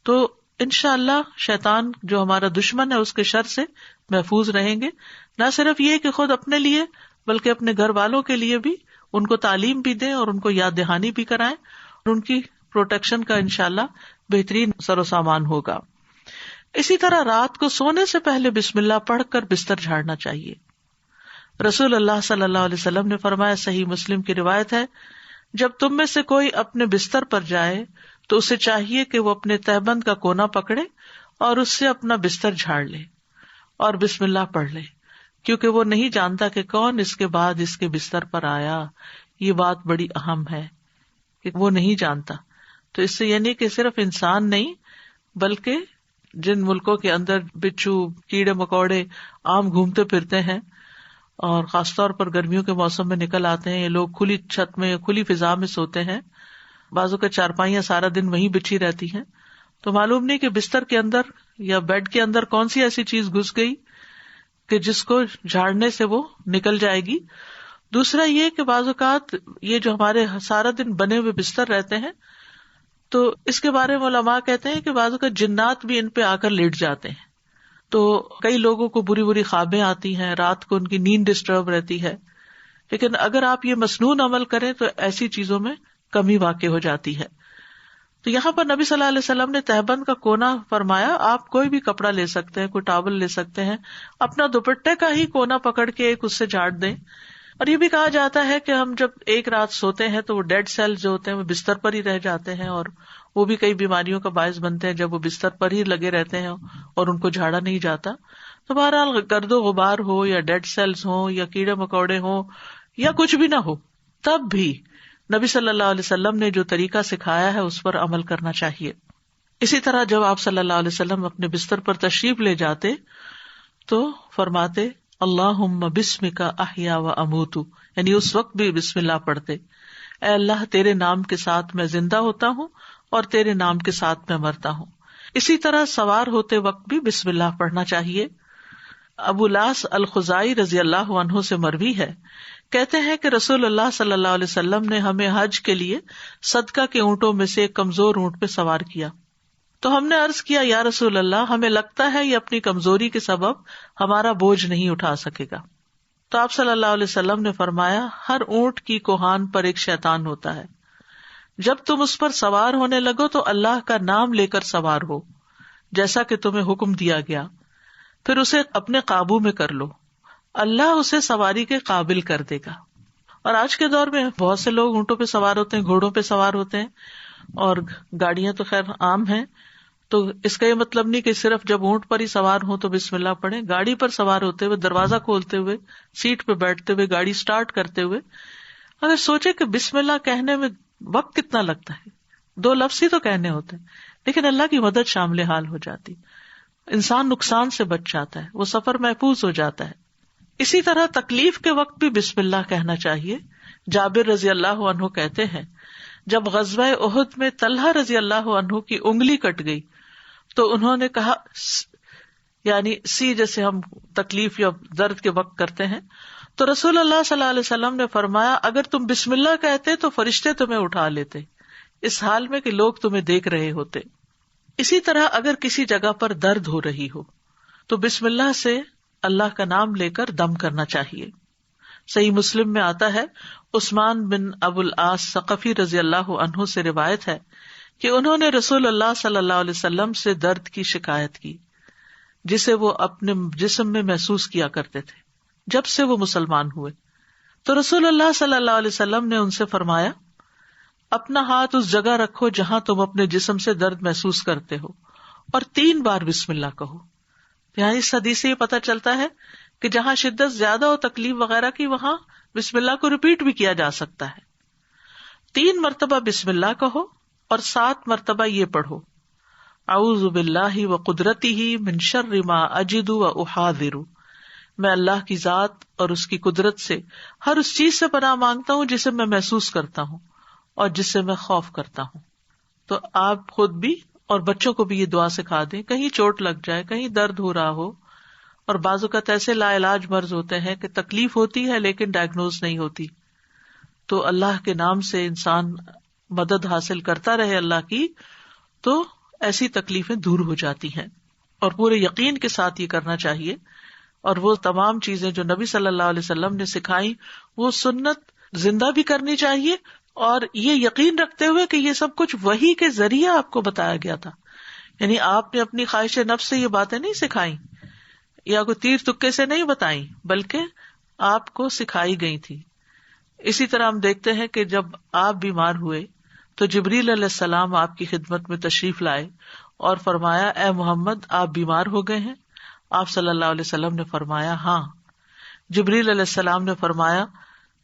تو انشاءاللہ شیطان جو ہمارا دشمن ہے اس کے شر سے محفوظ رہیں گے. نہ صرف یہ کہ خود اپنے لیے بلکہ اپنے گھر والوں کے لیے بھی ان کو تعلیم بھی دیں اور ان کو یاد دہانی بھی کرائیں، اور ان کی پروٹیکشن کا انشاءاللہ بہترین سر و سامان ہوگا. اسی طرح رات کو سونے سے پہلے بسم اللہ پڑھ کر بستر جھاڑنا چاہیے. رسول اللہ صلی اللہ علیہ وسلم نے فرمایا، صحیح مسلم کی روایت ہے، جب تم میں سے کوئی اپنے بستر پر جائے تو اسے چاہیے کہ وہ اپنے تہبند کا کونا پکڑے اور اس سے اپنا بستر جھاڑ لے اور بسم اللہ پڑھ لے، کیونکہ وہ نہیں جانتا کہ کون اس کے بعد اس کے بستر پر آیا. یہ بات بڑی اہم ہے کہ وہ نہیں جانتا. تو اس سے یعنی کہ صرف انسان نہیں بلکہ جن ملکوں کے اندر بچھو کیڑے مکوڑے عام گھومتے پھرتے ہیں اور خاص طور پر گرمیوں کے موسم میں نکل آتے ہیں، یہ لوگ کھلی چھت میں کھلی فضا میں سوتے ہیں، بازو کے چارپائیاں سارا دن وہیں بچھی رہتی ہیں، تو معلوم نہیں کہ بستر کے اندر یا بیڈ کے اندر کون سی ایسی چیز گھس گئی کہ جس کو جھاڑنے سے وہ نکل جائے گی. دوسرا یہ کہ بعض اوقات یہ جو ہمارے سارا دن بنے ہوئے بستر رہتے ہیں تو اس کے بارے میں علماء کہتے ہیں کہ بعض اوقات جنات بھی ان پہ آ کر لیٹ جاتے ہیں. تو کئی لوگوں کو بری بری خوابیں آتی ہیں، رات کو ان کی نیند ڈسٹرب رہتی ہے. لیکن اگر آپ یہ مسنون عمل کریں تو ایسی چیزوں میں کمی واقع ہو جاتی ہے. تو یہاں پر نبی صلی اللہ علیہ وسلم نے تہبند کا کونا فرمایا. آپ کوئی بھی کپڑا لے سکتے ہیں، کوئی ٹاول لے سکتے ہیں، اپنا دوپٹے کا ہی کونا پکڑ کے ایک اس سے جھاڑ دیں. اور یہ بھی کہا جاتا ہے کہ ہم جب ایک رات سوتے ہیں تو وہ ڈیڈ سیل جو ہوتے ہیں وہ بستر پر ہی رہ جاتے ہیں، اور وہ بھی کئی بیماریوں کا باعث بنتے ہیں جب وہ بستر پر ہی لگے رہتے ہیں اور ان کو جھاڑا نہیں جاتا. تو بہرحال گرد و غبار ہو یا ڈیڈ سیلز ہوں یا کیڑے مکوڑے ہوں یا کچھ بھی نہ ہو، تب بھی نبی صلی اللہ علیہ وسلم نے جو طریقہ سکھایا ہے اس پر عمل کرنا چاہیے. اسی طرح جب آپ صلی اللہ علیہ وسلم اپنے بستر پر تشریف لے جاتے تو فرماتے اللہم بسمک احیا و اموت، یعنی اس وقت بھی بسم اللہ پڑھتے، اے اللہ تیرے نام کے ساتھ میں زندہ ہوتا ہوں اور تیرے نام کے ساتھ میں مرتا ہوں. اسی طرح سوار ہوتے وقت بھی بسم اللہ پڑھنا چاہیے. ابو لاس الخزائی رضی اللہ عنہ سے مروی ہے، کہتے ہیں کہ رسول اللہ صلی اللہ علیہ وسلم نے ہمیں حج کے لیے صدقہ کے اونٹوں میں سے ایک کمزور اونٹ پہ سوار کیا. تو ہم نے عرض کیا یا رسول اللہ، ہمیں لگتا ہے یہ اپنی کمزوری کے سبب ہمارا بوجھ نہیں اٹھا سکے گا. تو آپ صلی اللہ علیہ وسلم نے فرمایا ہر اونٹ کی کوہان پر ایک شیطان ہوتا ہے، جب تم اس پر سوار ہونے لگو تو اللہ کا نام لے کر سوار ہو جیسا کہ تمہیں حکم دیا گیا، پھر اسے اپنے قابو میں کر لو، اللہ اسے سواری کے قابل کر دے گا. اور آج کے دور میں بہت سے لوگ اونٹوں پہ سوار ہوتے ہیں، گھوڑوں پہ سوار ہوتے ہیں، اور گاڑیاں تو خیر عام ہیں. تو اس کا یہ مطلب نہیں کہ صرف جب اونٹ پر ہی سوار ہوں تو بسم اللہ پڑھیں. گاڑی پر سوار ہوتے ہوئے، دروازہ کھولتے ہوئے، سیٹ پہ بیٹھتے ہوئے، گاڑی سٹارٹ کرتے ہوئے اگر سوچے کہ بسم اللہ کہنے میں وقت کتنا لگتا ہے، 2 لفظ ہی تو کہنے ہوتے ہیں، لیکن اللہ کی مدد شامل حال ہو جاتی، انسان نقصان سے بچ جاتا ہے، وہ سفر محفوظ ہو جاتا ہے. اسی طرح تکلیف کے وقت بھی بسم اللہ کہنا چاہیے. جابر رضی اللہ عنہ کہتے ہیں جب غزوہ احد میں طلحہ رضی اللہ عنہ کی انگلی کٹ گئی تو انہوں نے کہا، یعنی سی جیسے ہم تکلیف یا درد کے وقت کرتے ہیں، تو رسول اللہ صلی اللہ علیہ وسلم نے فرمایا اگر تم بسم اللہ کہتے تو فرشتے تمہیں اٹھا لیتے، اس حال میں کہ لوگ تمہیں دیکھ رہے ہوتے. اسی طرح اگر کسی جگہ پر درد ہو رہی ہو تو بسم اللہ سے اللہ کا نام لے کر دم کرنا چاہیے. صحیح مسلم میں آتا ہے، عثمان بن ابو العاص ثقفی رضی اللہ عنہ سے روایت ہے کہ انہوں نے رسول اللہ صلی اللہ علیہ وسلم سے درد کی شکایت کی جسے وہ اپنے جسم میں محسوس کیا کرتے تھے جب سے وہ مسلمان ہوئے. تو رسول اللہ صلی اللہ علیہ وسلم نے ان سے فرمایا اپنا ہاتھ اس جگہ رکھو جہاں تم اپنے جسم سے درد محسوس کرتے ہو اور 3 بار بسم اللہ کہو. یہاں اس حدیث سے یہ پتہ چلتا ہے کہ جہاں شدت زیادہ ہو تکلیف وغیرہ کی وہاں بسم اللہ کو ریپیٹ بھی کیا جا سکتا ہے. 3 مرتبہ بسم اللہ کہو اور 7 مرتبہ یہ پڑھو اعوذ باللہ وقدرتہ من شر ما اجد واحاذر، میں اللہ کی ذات اور اس کی قدرت سے ہر اس چیز سے پناہ مانگتا ہوں جسے میں محسوس کرتا ہوں اور جس سے میں خوف کرتا ہوں. تو آپ خود بھی اور بچوں کو بھی یہ دعا سکھا دیں، کہیں چوٹ لگ جائے، کہیں درد ہو رہا ہو، اور بعض اوقات ایسے لا علاج مرض ہوتے ہیں کہ تکلیف ہوتی ہے لیکن ڈائگنوز نہیں ہوتی، تو اللہ کے نام سے انسان مدد حاصل کرتا رہے اللہ کی، تو ایسی تکلیفیں دور ہو جاتی ہیں. اور پورے یقین کے ساتھ یہ کرنا چاہیے، اور وہ تمام چیزیں جو نبی صلی اللہ علیہ وسلم نے سکھائی وہ سنت زندہ بھی کرنی چاہیے، اور یہ یقین رکھتے ہوئے کہ یہ سب کچھ وحی کے ذریعے آپ کو بتایا گیا تھا. یعنی آپ نے اپنی خواہش نفس سے یہ باتیں نہیں سکھائیں یا کوئی تیر تکے سے نہیں بتائیں، بلکہ آپ کو سکھائی گئی تھی. اسی طرح ہم دیکھتے ہیں کہ جب آپ بیمار ہوئے تو جبریل علیہ السلام آپ کی خدمت میں تشریف لائے اور فرمایا اے محمد آپ بیمار ہو گئے ہیں؟ آپ صلی اللہ علیہ وسلم نے فرمایا ہاں. جبریل علیہ السلام نے فرمایا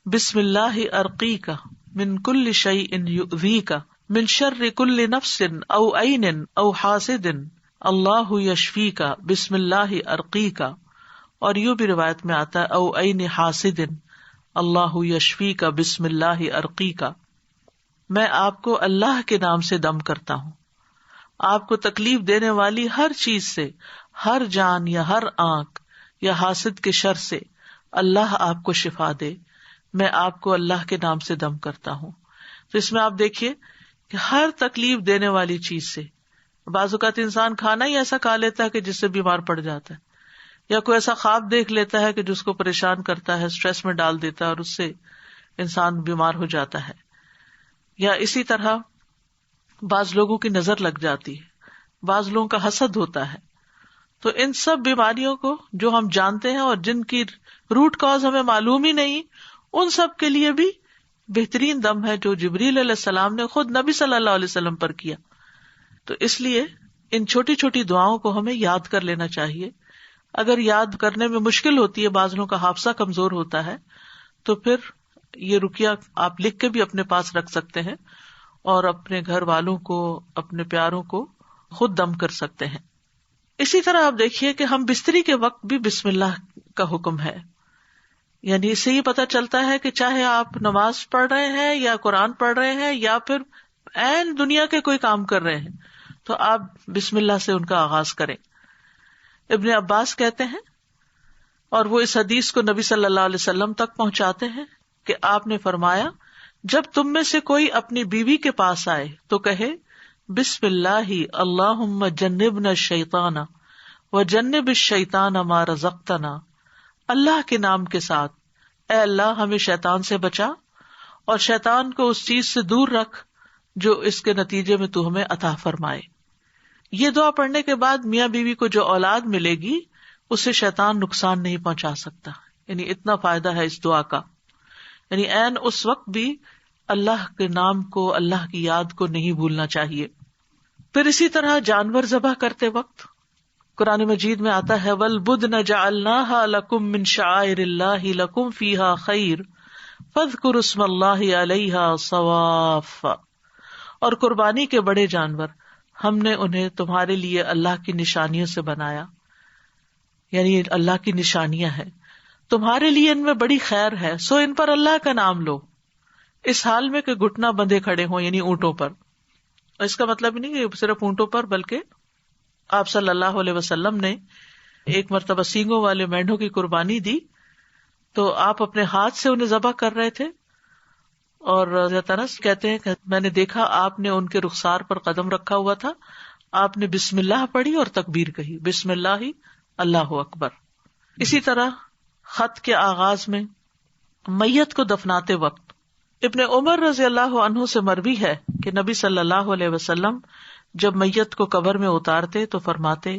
بسم اللہ ارقیک من کل شیء یؤذیک من شر کل نفس او عین او حاسد اللہ یشفیک بسم اللہ ارقیک. اور یوں بھی روایت میں آتا ہے او عین حاسد اللہ یشفیک بسم اللہ ارقیک. میں آپ کو اللہ کے نام سے دم کرتا ہوں، آپ کو تکلیف دینے والی ہر چیز سے، ہر جان یا ہر آنکھ یا حاسد کے شر سے اللہ آپ کو شفا دے، میں آپ کو اللہ کے نام سے دم کرتا ہوں. تو اس میں آپ دیکھیے کہ ہر تکلیف دینے والی چیز سے، بعض اوقات انسان کھانا ہی ایسا کھا لیتا ہے کہ جس سے بیمار پڑ جاتا ہے، یا کوئی ایسا خواب دیکھ لیتا ہے کہ جس کو پریشان کرتا ہے، اسٹریس میں ڈال دیتا ہے اور اس سے انسان بیمار ہو جاتا ہے. یا اسی طرح بعض لوگوں کی نظر لگ جاتی ہے، بعض لوگوں کا حسد ہوتا ہے. تو ان سب بیماریوں کو جو ہم جانتے ہیں اور جن کی روٹ کاز ہمیں معلوم ہی نہیں، ان سب کے لیے بھی بہترین دم ہے جو جبریل علیہ السلام نے خود نبی صلی اللہ علیہ وسلم پر کیا. تو اس لیے ان چھوٹی چھوٹی دعاؤں کو ہمیں یاد کر لینا چاہیے. اگر یاد کرنے میں مشکل ہوتی ہے، بعض لوگوں کا حافظہ کمزور ہوتا ہے، تو پھر یہ رقیہ آپ لکھ کے بھی اپنے پاس رکھ سکتے ہیں اور اپنے گھر والوں کو، اپنے پیاروں کو خود دم کر سکتے ہیں. اسی طرح آپ دیکھیے کہ ہم بستری کے وقت بھی بسم اللہ کا حکم ہے. یعنی اس سے یہ پتہ چلتا ہے کہ چاہے آپ نماز پڑھ رہے ہیں یا قرآن پڑھ رہے ہیں یا پھر عین دنیا کے کوئی کام کر رہے ہیں، تو آپ بسم اللہ سے ان کا آغاز کریں. ابن عباس کہتے ہیں، اور وہ اس حدیث کو نبی صلی اللہ علیہ وسلم تک پہنچاتے ہیں کہ آپ نے فرمایا جب تم میں سے کوئی اپنی بیوی کے پاس آئے تو کہے بسم اللہ اللہم جنبنا الشیطان وجنب الشیطان ما رزقتنا. اللہ کے نام کے ساتھ اے اللہ ہمیں شیطان سے بچا اور شیطان کو اس چیز سے دور رکھ جو اس کے نتیجے میں تو ہمیں عطا فرمائے. یہ دعا پڑھنے کے بعد میاں بیوی کو جو اولاد ملے گی اسے شیطان نقصان نہیں پہنچا سکتا. یعنی اتنا فائدہ ہے اس دعا کا. یعنی عین اس وقت بھی اللہ کے نام کو، اللہ کی یاد کو نہیں بھولنا چاہیے. پھر اسی طرح جانور ذبح کرتے وقت قرآن مجید میں آتا ہے وَالْبُدْنَ جَعَلْنَاهَا لَكُم مِّن شَعَائِرِ اللَّهِ لَكُم فِيهَا خَيْرٌ فَاذْكُرُوا اسْمَ اللَّهِ عَلَيْهَا صَوَافَّ، اور قربانی کے بڑے جانور ہم نے انہیں تمہارے لیے اللہ کی نشانیوں سے بنایا، یعنی اللہ کی نشانیاں ہیں، تمہارے لیے ان میں بڑی خیر ہے، سو ان پر اللہ کا نام لو، اس حال میں کہ گھٹنا بندھے کھڑے ہوں، یعنی اونٹوں پر۔ اس کا مطلب نہیں کہ صرف اونٹوں پر، بلکہ آپ صلی اللہ علیہ وسلم نے ایک مرتبہ سینگوں والے مینڈھوں کی قربانی دی تو آپ اپنے ہاتھ سے انہیں ذبح کر رہے تھے، اور حضرت انس کہتے ہیں کہ میں نے دیکھا آپ نے ان کے رخسار پر قدم رکھا ہوا تھا، آپ نے بسم اللہ پڑھی اور تکبیر کہی، بسم اللہ اللہ اکبر۔ اسی طرح خط کے آغاز میں میت کو دفناتے وقت ابن عمر رضی اللہ عنہ سے مروی ہے کہ نبی صلی اللہ علیہ وسلم جب میت کو قبر میں اتارتے تو فرماتے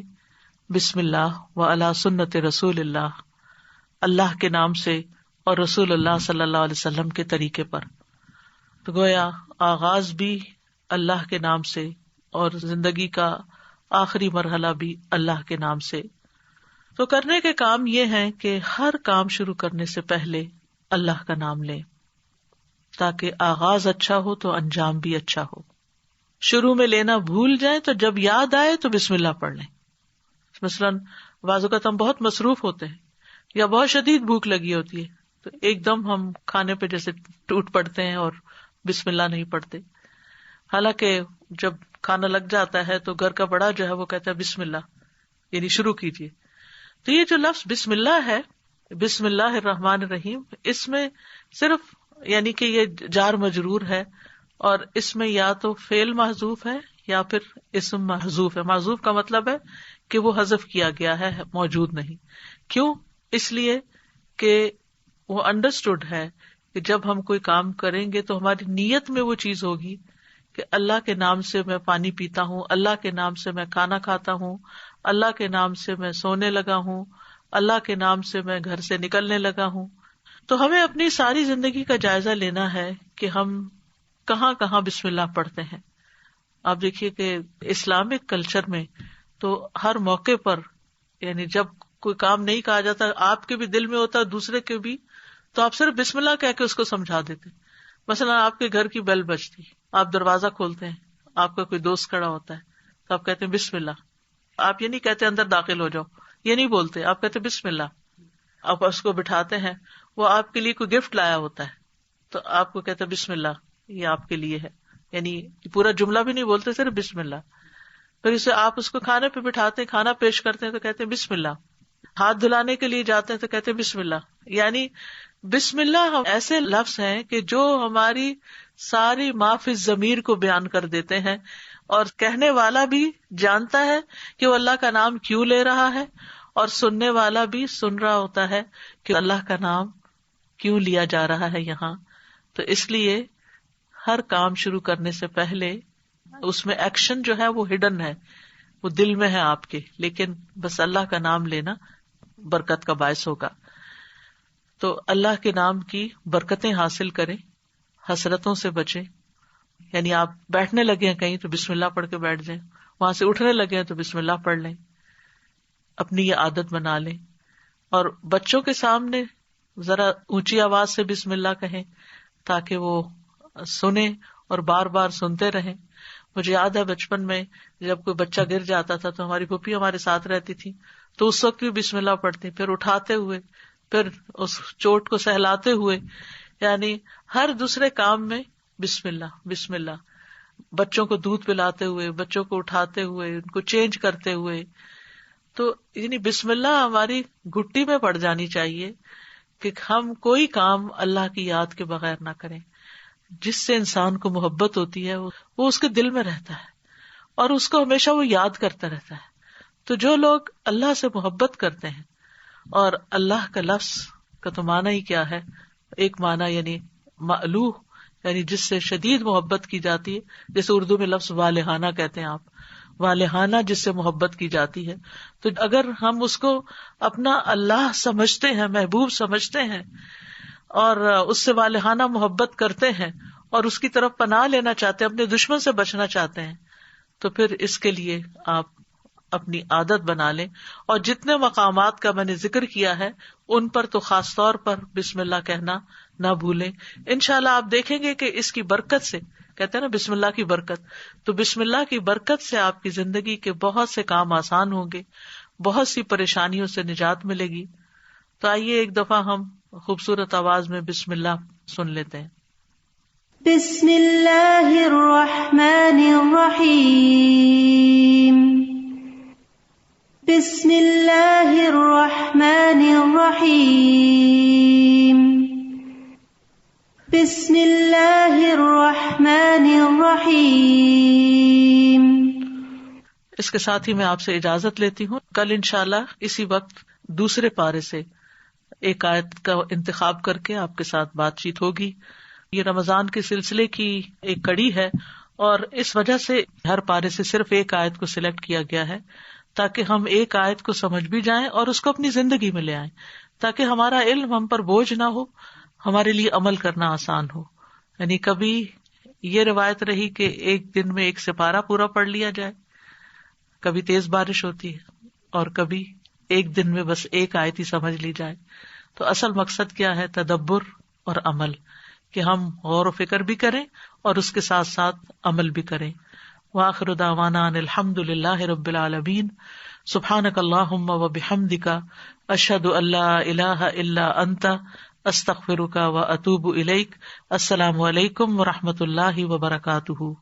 بسم اللہ و علی سنت رسول اللہ، اللہ کے نام سے اور رسول اللہ صلی اللہ علیہ وسلم کے طریقے پر۔ تو گویا آغاز بھی اللہ کے نام سے اور زندگی کا آخری مرحلہ بھی اللہ کے نام سے۔ تو کرنے کے کام یہ ہیں کہ ہر کام شروع کرنے سے پہلے اللہ کا نام لیں، تاکہ آغاز اچھا ہو تو انجام بھی اچھا ہو۔ شروع میں لینا بھول جائیں تو جب یاد آئے تو بسم اللہ پڑھ لیں۔ مثلاً بعض اوقات ہم بہت مصروف ہوتے ہیں یا بہت شدید بھوک لگی ہوتی ہے تو ایک دم ہم کھانے پہ جیسے ٹوٹ پڑتے ہیں اور بسم اللہ نہیں پڑھتے، حالانکہ جب کھانا لگ جاتا ہے تو گھر کا بڑا جو ہے وہ کہتا ہے بسم اللہ، یعنی شروع کیجیے۔ تو یہ جو لفظ بسم اللہ ہے، بسم اللہ الرحمن الرحیم، اس میں صرف یعنی کہ یہ جار مجرور ہے، اور اس میں یا تو فعل محذوف ہے یا پھر اسم محذوف ہے۔ محذوف کا مطلب ہے کہ وہ حذف کیا گیا ہے، موجود نہیں۔ کیوں؟ اس لیے کہ وہ انڈرسٹوڈ ہے کہ جب ہم کوئی کام کریں گے تو ہماری نیت میں وہ چیز ہوگی کہ اللہ کے نام سے میں پانی پیتا ہوں، اللہ کے نام سے میں کھانا کھاتا ہوں، اللہ کے نام سے میں سونے لگا ہوں، اللہ کے نام سے میں گھر سے نکلنے لگا ہوں۔ تو ہمیں اپنی ساری زندگی کا جائزہ لینا ہے کہ ہم کہاں کہاں بسم اللہ پڑھتے ہیں۔ آپ دیکھیے کہ اسلامک کلچر میں تو ہر موقع پر، یعنی جب کوئی کام نہیں کہا جاتا، آپ کے بھی دل میں ہوتا ہے دوسرے کے بھی، تو آپ صرف بسم اللہ کہہ کے اس کو سمجھا دیتے۔ مثلا آپ کے گھر کی بیل بجتی، آپ دروازہ کھولتے ہیں، آپ کا کوئی دوست کھڑا ہوتا ہے تو آپ کہتے ہیں بسم اللہ۔ آپ یہ نہیں کہتے اندر داخل ہو جاؤ، یہ نہیں بولتے، آپ کہتے بسم اللہ۔ آپ اس کو بٹھاتے ہیں، وہ آپ کے لیے کوئی گفٹ لایا ہوتا ہے تو آپ کو کہتے بسم اللہ، یہ آپ کے لیے ہے، یعنی پورا جملہ بھی نہیں بولتے، صرف بسم اللہ۔ پھر اسے آپ اس کو کھانے پہ بٹھاتے ہیں، کھانا پیش کرتے ہیں تو کہتے ہیں بسم اللہ۔ ہاتھ دھلانے کے لیے جاتے ہیں تو کہتے ہیں بسم اللہ۔ یعنی بسم اللہ ایسے لفظ ہیں کہ جو ہماری ساری ما فی الضمیر کو بیان کر دیتے ہیں، اور کہنے والا بھی جانتا ہے کہ وہ اللہ کا نام کیوں لے رہا ہے، اور سننے والا بھی سن رہا ہوتا ہے کہ اللہ کا نام کیوں لیا جا رہا ہے یہاں۔ تو اس لیے ہر کام شروع کرنے سے پہلے اس میں ایکشن جو ہے وہ ہڈن ہے، وہ دل میں ہے آپ کے، لیکن بس اللہ کا نام لینا برکت کا باعث ہوگا۔ تو اللہ کے نام کی برکتیں حاصل کریں، حسرتوں سے بچیں۔ یعنی آپ بیٹھنے لگے ہیں کہیں تو بسم اللہ پڑھ کے بیٹھ جائیں، وہاں سے اٹھنے لگے ہیں تو بسم اللہ پڑھ لیں، اپنی یہ عادت بنا لیں۔ اور بچوں کے سامنے ذرا اونچی آواز سے بسم اللہ کہیں تاکہ وہ سنیں اور بار بار سنتے رہیں۔ مجھے یاد ہے بچپن میں جب کوئی بچہ گر جاتا تھا تو ہماری پھوپھی ہمارے ساتھ رہتی تھی، تو اس وقت بھی بسم اللہ پڑھتی، پھر اٹھاتے ہوئے، پھر اس چوٹ کو سہلاتے ہوئے، یعنی ہر دوسرے کام میں بسم اللہ بسم اللہ۔ بچوں کو دودھ پلاتے ہوئے، بچوں کو اٹھاتے ہوئے، ان کو چینج کرتے ہوئے، تو یعنی بسم اللہ ہماری گھٹی میں پڑ جانی چاہیے کہ ہم کوئی کام اللہ کی یاد کے بغیر نہ کریں۔ جس سے انسان کو محبت ہوتی ہے وہ اس کے دل میں رہتا ہے اور اس کو ہمیشہ وہ یاد کرتا رہتا ہے۔ تو جو لوگ اللہ سے محبت کرتے ہیں، اور اللہ کا لفظ کا تو معنی ہی کیا ہے، ایک معنی یعنی مألوہ، یعنی جس سے شدید محبت کی جاتی ہے، جیسے اردو میں لفظ والہانہ کہتے ہیں آپ، والہانہ جس سے محبت کی جاتی ہے۔ تو اگر ہم اس کو اپنا اللہ سمجھتے ہیں، محبوب سمجھتے ہیں، اور اس سے والہانہ محبت کرتے ہیں، اور اس کی طرف پناہ لینا چاہتے ہیں، اپنے دشمن سے بچنا چاہتے ہیں، تو پھر اس کے لیے آپ اپنی عادت بنا لیں، اور جتنے مقامات کا میں نے ذکر کیا ہے ان پر تو خاص طور پر بسم اللہ کہنا نہ بھولیں. انشاءاللہ آپ دیکھیں گے کہ اس کی برکت سے، کہتے ہیں نا بسم اللہ کی برکت، تو بسم اللہ کی برکت سے آپ کی زندگی کے بہت سے کام آسان ہوں گے، بہت سی پریشانیوں سے نجات ملے گی. تو آئیے ایک دفعہ ہم خوبصورت آواز میں بسم اللہ سن لیتے ہیں. بسم اللہ الرحمن الرحیم. بسم اللہ الرحمن الرحیم. بسم اللہ الرحمن الرحیم. اس کے ساتھ ہی میں آپ سے اجازت لیتی ہوں. کل انشاءاللہ اسی وقت دوسرے پارے سے ایک آیت کا انتخاب کر کے آپ کے ساتھ بات چیت ہوگی. یہ رمضان کے سلسلے کی ایک کڑی ہے، اور اس وجہ سے ہر پارے سے صرف ایک آیت کو سلیکٹ کیا گیا ہے تاکہ ہم ایک آیت کو سمجھ بھی جائیں اور اس کو اپنی زندگی میں لے آئیں، تاکہ ہمارا علم ہم پر بوجھ نہ ہو، ہمارے لیے عمل کرنا آسان ہو. یعنی کبھی یہ روایت رہی کہ ایک دن میں ایک سپارہ پورا پڑھ لیا جائے، کبھی تیز بارش ہوتی ہے، اور کبھی ایک دن میں بس ایک آیت ہی سمجھ لی جائے. تو اصل مقصد کیا ہے؟ تدبر اور عمل، کہ ہم غور و فکر بھی کریں اور اس کے ساتھ ساتھ عمل بھی کریں. وآخر دعوانا ان الحمد للہ رب العالمین. سبحانک اللہم و بحمدک، اشہد ان لا الہ الا انت، استغفرک و اتوب الیک. السلام علیکم و رحمۃ اللہ وبرکاتہ.